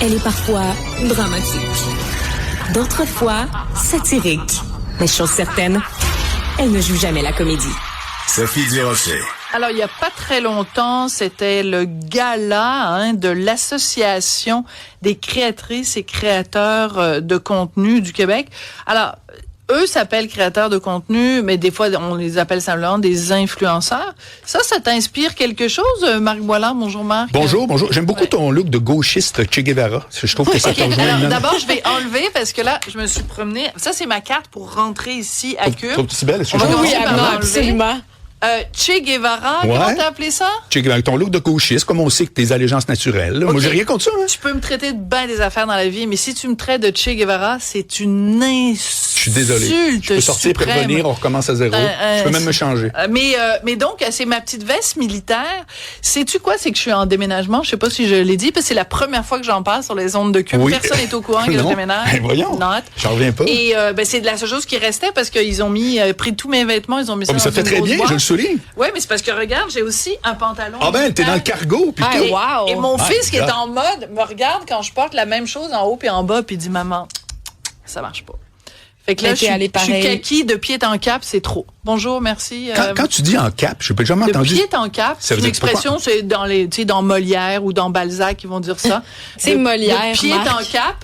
Elle est parfois dramatique. D'autres fois, satirique. Mais chose certaine, elle ne joue jamais la comédie. Sophie Durocher. Alors, il n'y a pas très longtemps, c'était le gala de l'Association des créatrices et créateurs de contenu du Québec. Alors, eux s'appellent créateurs de contenu, mais des fois, on les appelle simplement des influenceurs. Ça t'inspire quelque chose, Marc Boilard? Bonjour, Marc. Bonjour. J'aime beaucoup ton look de gauchiste Che Guevara. Je trouve que ça te rejoint. Alors, d'abord, je vais enlever parce que là, je me suis promenée. Ça, c'est ma carte pour rentrer ici à Cube. Trouves-tu belle? Oui, absolument. Che Guevara, Ouais. comment t'as appelé ça? Che Guevara, ton look de gauchiste, comme on sait que tes allégeances naturelles. Là. Okay. Moi, j'ai rien contre ça. Hein? Tu peux me traiter de bien des affaires dans la vie, mais si tu me traites de Che Guevara, c'est une insulte. Je suis désolé. Je peux sortir pour revenir, on recommence à zéro. Je peux même me changer. Mais donc, c'est ma petite veste militaire. Sais-tu quoi? C'est que je suis en déménagement. Je sais pas si je l'ai dit, parce que c'est la première fois que j'en parle sur les ondes de Cube. Oui. Personne n'est au courant que je déménage. Ben voyons. J'en reviens pas. Et c'est de la seule chose qui restait parce qu'ils ont pris tous mes vêtements, ils ont mis ça mais dans ça fait une très grosse bien, boîte. je le souligne. Oui, mais c'est parce que regarde, j'ai aussi un pantalon. Ah ben, t'es dans le cargo. Puis Et, wow. et mon My fils qui est God. en mode me regarde quand je porte la même chose en haut puis en bas puis dit maman, ça marche pas. Fait que là, je suis kaki de pied en cap, c'est trop. Bonjour, merci. Quand tu dis en cap, je n'ai jamais de entendu. pied en cap, Ça c'est veut une dire que c'est pas expression, c'est dans les, tu sais, dans Molière ou dans Balzac, ils vont dire ça. C'est Molière, De pied Marc. en cap.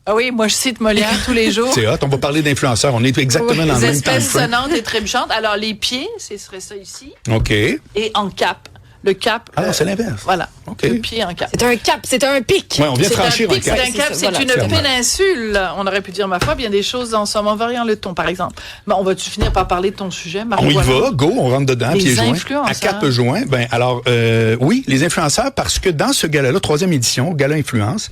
Ah oui, moi je cite Molière tous les jours. C'est hot, on va parler d'influenceurs. On est exactement dans le Les même temps. espèces sonnantes et trébuchantes. Alors les pieds, ce serait ça ici. OK. Et en cap. Le cap. Alors, c'est l'inverse. Voilà. OK. Le pied en cap. C'est un cap, c'est un pic. Ouais, on vient de C'est franchir un un pic, cap. c'est un cap, C'est ça, c'est voilà. une Clairement. péninsule. On aurait pu dire, ma foi, bien des choses dans ce moment. Variant le ton, par exemple. Mais on va-tu finir par parler de ton sujet, Marc? On y Voilà. va, go, on rentre dedans, Les pieds joints. influenceurs. À cap joint, oui, les influenceurs, parce que dans ce gala-là, 3e édition, Gala Influence,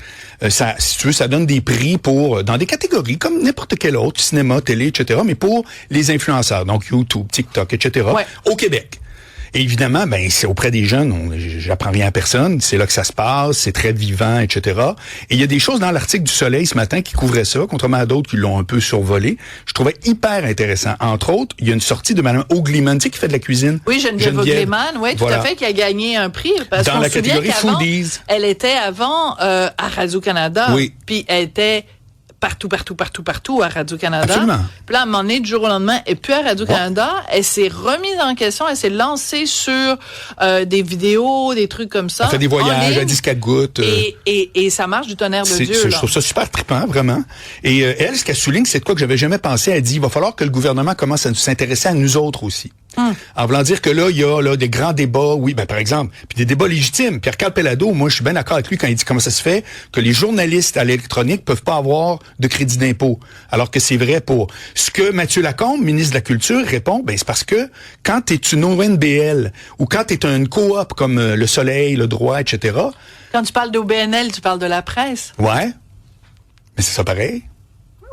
ça, si tu veux, ça donne des prix pour, dans des catégories, comme n'importe quel autre, cinéma, télé, etc., mais pour les influenceurs, donc YouTube, TikTok, etc., Ouais. au Québec. Et évidemment, c'est auprès des jeunes, j'apprends rien à personne, c'est là que ça se passe, c'est très vivant, etc. Et il y a des choses dans l'article du Soleil ce matin qui couvraient ça, contrairement à d'autres qui l'ont un peu survolé. Je trouvais hyper intéressant. Entre autres, il y a une sortie de Mme O'Gliman, tu sais, qui fait de la cuisine. Oui, Geneviève O'Gliman, oui, tout Voilà. à fait, qui a gagné un prix. Parce Dans qu'on la se souvient catégorie qu'avant, Foodies. elle était avant à Radio-Canada. Oui. Puis elle était partout à Radio-Canada. Absolument. Puis là, à un moment donné, du jour au lendemain, et puis à Radio-Canada, elle s'est remise en question, elle s'est lancée sur des vidéos, des trucs comme ça. Elle fait des en voyages, ligne. elle dit ce qu'elle goûte. Et ça marche du tonnerre de Dieu. Je Là. trouve ça super trippant, vraiment. Et elle, ce qu'elle souligne, c'est de quoi que j'avais jamais pensé. Elle dit, il va falloir que le gouvernement commence à s'intéresser à nous autres aussi. En voulant dire que là, il y a là, des grands débats, oui, par exemple, puis des débats légitimes. Pierre-Carl Pellado, moi, je suis bien d'accord avec lui quand il dit comment ça se fait que les journalistes à l'électronique peuvent pas avoir de crédit d'impôt, alors que c'est vrai pour ce que Mathieu Lacombe, ministre de la Culture, répond. C'est parce que quand tu es une ONBL ou quand tu es une coop comme Le Soleil, Le Droit, etc. Quand tu parles d'OBNL, tu parles de la presse. Ouais, mais c'est ça pareil.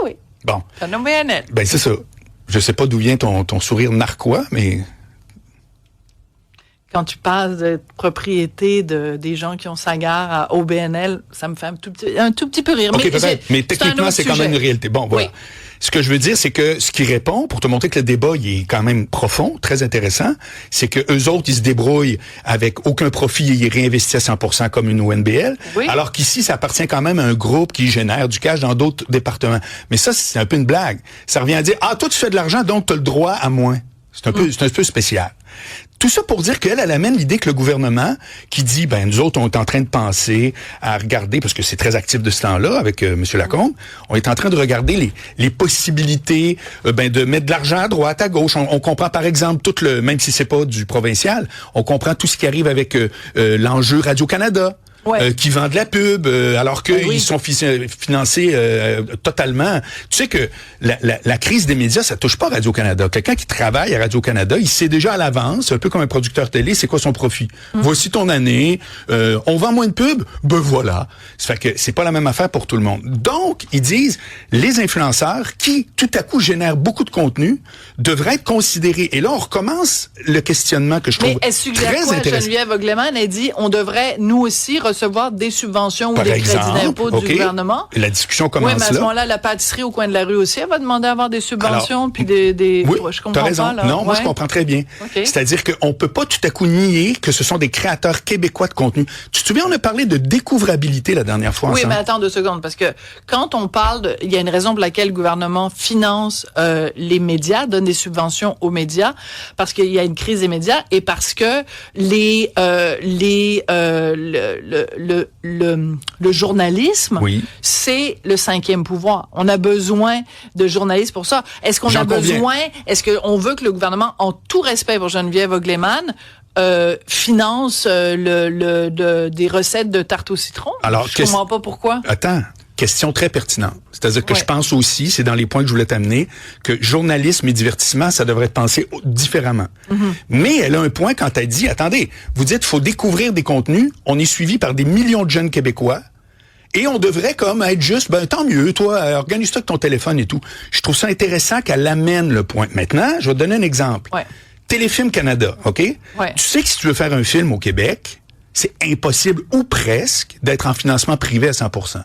Oui. Bon, C'est un OBNL. c'est ça. Je sais pas d'où vient ton sourire narquois, mais Quand tu passes de propriété des gens qui ont sa gare à OBNL, ça me fait un tout petit peu rire. OK, mais peut-être. Mais techniquement, c'est quand même une réalité. Bon, voilà. Oui. Ce que je veux dire, c'est que ce qui répond, pour te montrer que le débat, il est quand même profond, très intéressant, c'est que eux autres, ils se débrouillent avec aucun profit et ils réinvestissent à 100% comme une ONBL. Oui. Alors qu'ici, ça appartient quand même à un groupe qui génère du cash dans d'autres départements. Mais ça, c'est un peu une blague. Ça revient à dire, toi, tu fais de l'argent, donc tu as le droit à moins. C'est un peu spécial. Tout ça pour dire qu'elle amène l'idée que le gouvernement, qui dit, nous autres, on est en train de penser à regarder, parce que c'est très actif de ce temps-là avec M. Lacombe, on est en train de regarder les possibilités de mettre de l'argent à droite, à gauche. On comprend par exemple même si c'est pas du provincial, on comprend tout ce qui arrive avec l'enjeu Radio-Canada. Ouais. Qui vendent de la pub alors qu'ils oui. sont financés totalement. Tu sais que la crise des médias, ça touche pas Radio-Canada. Quelqu'un qui travaille à Radio-Canada, il sait déjà à l'avance, un peu comme un producteur télé, c'est quoi son profit. Voici ton année, on vend moins de pubs, voilà. Ça fait que c'est pas la même affaire pour tout le monde. Donc, ils disent, les influenceurs qui, tout à coup, génèrent beaucoup de contenu, devraient être considérés. Et là, on recommence le questionnement que je trouve Mais elle suggère très quoi, intéressant. Geneviève O'Gliman? Elle dit, on devrait, nous aussi, recevoir recevoir des subventions Par ou des exemple, crédits d'impôt OK. du gouvernement. La discussion Oui, commence mais à ce là. moment-là, la pâtisserie au coin de la rue aussi, elle va demander à avoir des subventions, Alors, puis des Oui, je comprends t'as raison. pas, là. Non, moi, Ouais. je comprends très bien. OK. C'est-à-dire qu'on peut pas tout à coup nier que ce sont des créateurs québécois de contenu. Tu te souviens, on a parlé de découvrabilité la dernière fois Oui, ensemble. mais attends 2 secondes, parce que quand on parle il y a une raison pour laquelle le gouvernement finance les médias, donne des subventions aux médias, parce qu'il y a une crise des médias et parce que le journalisme, Oui. c'est le 5e pouvoir. On a besoin de journalistes pour ça. Est-ce qu'on J'en a conviens. besoin, est-ce qu'on veut que le gouvernement, en tout respect pour Geneviève Ogleman, finance des recettes de tarte au citron? Alors, je comprends pas pourquoi. Attends, question très pertinente. C'est-à-dire que Ouais. je pense aussi, c'est dans les points que je voulais t'amener, que journalisme et divertissement, ça devrait être pensé différemment. Mais elle a un point quand elle dit, attendez, vous dites, faut découvrir des contenus, on est suivi par des millions de jeunes Québécois, et on devrait comme être juste, ben tant mieux, toi, organise-toi avec ton téléphone et tout. Je trouve ça intéressant qu'elle amène le point. Maintenant, je vais te donner un exemple. Ouais. Téléfilm Canada, OK? Ouais. Tu sais que si tu veux faire un film au Québec, c'est impossible ou presque d'être en financement privé à 100%.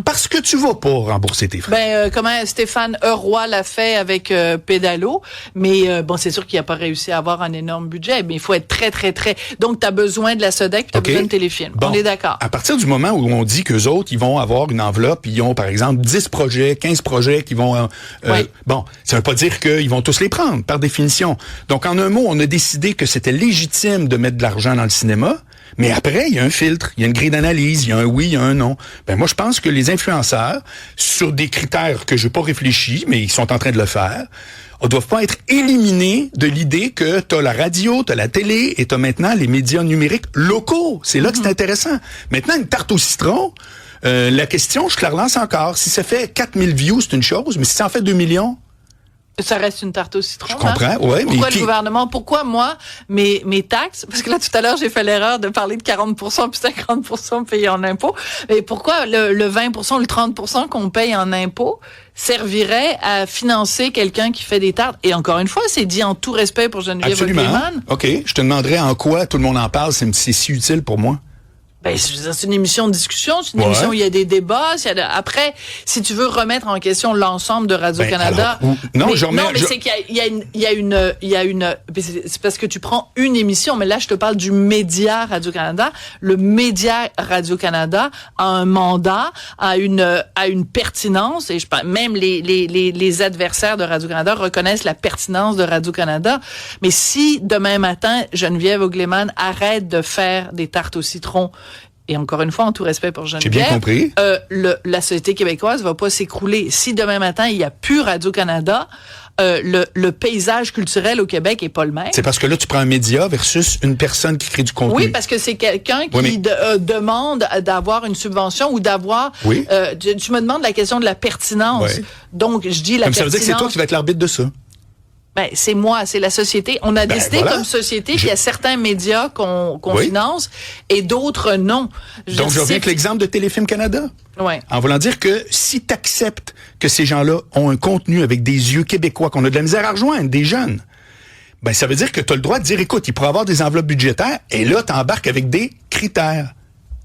Parce que tu vas pas rembourser tes frais. Ben comment Stéphane Roy l'a fait avec Pédalo, mais bon, c'est sûr qu'il a pas réussi à avoir un énorme budget, mais il faut être très très très. Donc tu as besoin de la SODEC, puis tu as OK. besoin de Téléfilm. Bon. On est d'accord. À partir du moment où on dit qu'eux autres, ils vont avoir une enveloppe, ils ont par exemple 10 projets, 15 projets qui vont... Oui. Bon, ça veut pas dire qu'ils vont tous les prendre, par définition. Donc en un mot, on a décidé que c'était légitime de mettre de l'argent dans le cinéma. Mais après, il y a un filtre, il y a une grille d'analyse, il y a un oui, il y a un non. Ben moi, je pense que les influenceurs, sur des critères que j'ai pas réfléchi, mais ils sont en train de le faire, ne doivent pas être éliminés de l'idée que t'as la radio, t'as la télé et t'as maintenant les médias numériques locaux. C'est là que c'est intéressant. Maintenant, une tarte au citron, la question, je te la relance encore. Si ça fait 4000 views, c'est une chose, mais si ça en fait 2 millions... Ça reste une tarte au citron. Je comprends, hein? ouais, mais Pourquoi qui- le gouvernement, pourquoi moi, mes taxes, parce que là, tout à l'heure, j'ai fait l'erreur de parler de 40% puis 50% payés en impôts. Mais pourquoi le 20% ou le 30% qu'on paye en impôts servirait à financer quelqu'un qui fait des tartes? Et encore une fois, c'est dit en tout respect pour Geneviève Absolument. Ogleman. OK. Je te demanderais en quoi tout le monde en parle, c'est si utile pour moi. Ben, c'est une émission de discussion, c'est une Ouais. émission où il y a des débats. Après, si tu veux remettre en question l'ensemble de Radio-Canada. Ben, alors, non, mais, je remets- non, mais je- c'est qu'il y a une, c'est parce que tu prends une émission, mais là, je te parle du média Radio-Canada. Le média Radio-Canada a un mandat, a une pertinence, et je pense, même les adversaires de Radio-Canada reconnaissent la pertinence de Radio-Canada. Mais si demain matin, Geneviève Ogleman arrête de faire des tartes au citron, et encore une fois, en tout respect pour Geneviève, bien compris. la société québécoise va pas s'écrouler. Si demain matin, il y a plus Radio-Canada, le paysage culturel au Québec est pas le même. C'est parce que là, tu prends un média versus une personne qui crée du contenu. Oui, parce que c'est quelqu'un qui Oui, mais- demande d'avoir une subvention ou d'avoir... Oui. Tu me demandes la question de la pertinence. Oui. Donc, je dis la Comme ça veut pertinence... dire que c'est toi qui vas être l'arbitre de ça. Ben, c'est moi, c'est la société. On a décidé voilà. comme société qu'il y a certains médias qu'on Oui. finance et d'autres non. Donc, je reviens avec l'exemple de Téléfilm Canada. Ouais. En voulant dire que si tu acceptes que ces gens-là ont un contenu avec des yeux québécois, qu'on a de la misère à rejoindre, des jeunes, ben ça veut dire que tu as le droit de dire, écoute, il pourrait avoir des enveloppes budgétaires, et là, tu embarques avec des critères.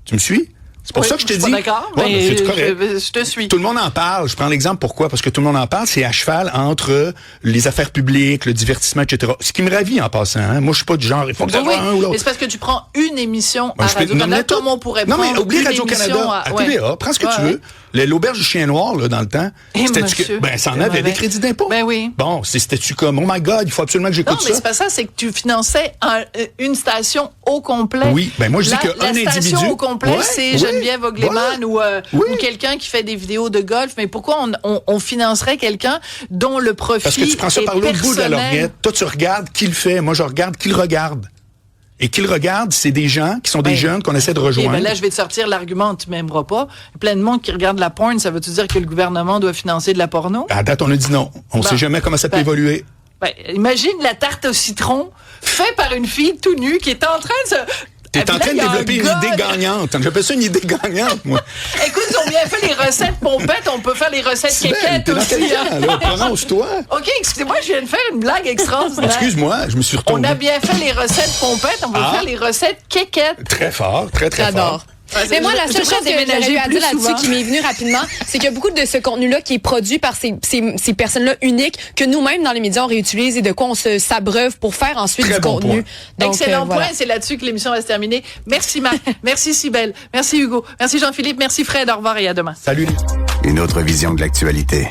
Tu me suis? C'est pour Oui, ça que je te suis dis... pas d'accord, Ouais, mais c'est correct. je te suis. Tout le monde en parle. Je prends l'exemple pourquoi? Parce que tout le monde en parle, c'est à cheval entre les affaires publiques, le divertissement, etc. Ce qui me ravit en passant. Hein. Moi, je suis pas du genre, il faut que ça Oui, soit un ou mais l'autre. c'est parce que tu prends une émission Ben, à je peux Radio-Canada, nommer tout. comme on pourrait Non, prendre mais oublie une Radio-Canada, émission à ouais. TVA, prends ce que tu Ouais, veux. L'auberge du chien noir, là, dans le temps, Eh, c'était monsieur, ben, ça en c'est avait mauvais. des crédits d'impôt. Ben oui. Bon, c'était-tu comme, oh my God, il faut absolument que Non, j'écoute mais ça. c'est pas ça, c'est que tu finançais une station au complet. Oui, ben moi, je dis La qu'un station individu- au complet, Ouais, c'est oui, Geneviève Ogleman voilà. ou Oui. quelqu'un qui fait des vidéos de golf. Mais pourquoi on financerait quelqu'un dont le profit Parce que tu prends ça est par l'autre bout de la personnel? lorgnette. Toi, tu regardes qui le fait. Moi, je regarde qui le regarde. Et qui le regarde, c'est des gens qui sont des Ben, jeunes qu'on essaie de OK, rejoindre. ben là, je vais te sortir l'argument, tu m'aimeras pas. Plein de monde qui regarde la porn, ça veut-tu dire que le gouvernement doit financer de la porno? À date, on a dit non. On Bon. sait jamais comment ça peut Ben, évoluer. Ben, imagine la tarte au citron faite par une fille tout nue qui est en train de se... T'es Ah, en puis train de là, il y a un développer une gars, idée là. gagnante. J'appelle ça une idée gagnante, moi. Écoute, ils ont bien fait les recettes pompettes, on peut faire les recettes Sven, quéquettes t'es aussi. intelligent, hein. là. Prononce-toi. OK, excusez-moi, je viens de faire une blague extraordinaire. Excuse-moi, je me suis On retourné. a bien fait les recettes pompettes, on peut Ah. faire les recettes quéquettes. Très fort, très, très J'adore. fort. Mais moi, la seule chose que j'aurais eu à dire là-dessus qui m'est venue rapidement, c'est qu'il y a beaucoup de ce contenu-là qui est produit par ces personnes-là uniques que nous-mêmes, dans les médias, on réutilise et de quoi on se s'abreuve pour faire ensuite du contenu. Donc, excellent point. C'est là-dessus que l'émission va se terminer. Merci Marc. Merci Cybèle. Merci Hugo. Merci Jean-Philippe. Merci Fred. Au revoir et à demain. Salut. Une autre vision de l'actualité.